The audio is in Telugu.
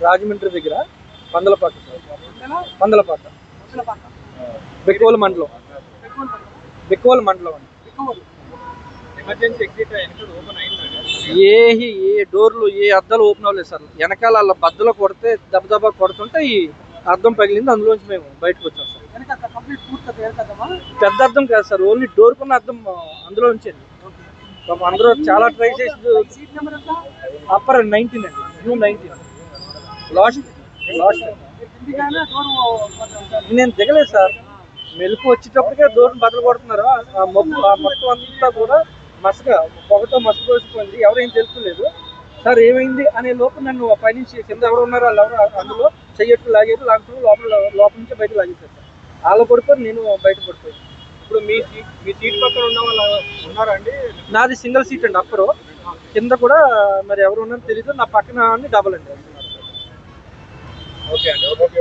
రాజమండ్రి దగ్గర పందలపాక సార్. పందలపాక బెక్కోలు మండలం. బెక్కోలు మండలం అండి. ఎమర్జెన్సీ ఎగ్జిట్ ఓపెన్ అయిందండి. ఏ డోర్లు ఏ అద్దాలు ఓపెన్ అవ్వలేదు సార్. వెనకాల వాళ్ళ బద్దలు కొడితే దెబ్బ కొడుతుంటే ఈ అద్దం పగిలింది. అందులోంచి మేము బయటకు వచ్చాం సార్. పెద్ద అద్దం కాదు సార్, ఓన్లీ డోర్ కున్న అద్దం అందులో ఉంచండి. అందరూ చాలా ట్రై చేసి అప్పర్ 19 అండి, జూన్ 19 లాస్ట్. నేను దిగలేదు సార్. మెలకు వచ్చేటప్పటికే డోర్ని బద్దలు కొడుతున్నారు. ఆ మొత్తం అంతా కూడా మసక పొగతో మసకపోసిపోయింది. ఎవరేం తెలుసుకోలేదు సార్. ఏమైంది అనే లోపు నన్ను పైనుంచి కింద ఎవరు ఉన్నారో వాళ్ళు ఎవరు అందులో చెయ్యట్లు లాగేది, లాగుతూ లోపల నుంచి బయట లాగేశారు సార్. వాళ్ళు పడిపోయి నేను బయట పడిపోయాను. ఇప్పుడు మీ సీట్ పక్కన ఉన్న వాళ్ళు ఉన్నారా అండి? నాది సింగిల్ సీట్ అండి, అప్పరు. కింద కూడా మరి ఎవరు ఉన్నారో తెలీదు. నా పక్కన డబల్ అండి. ఓకే అండి. ఓకే.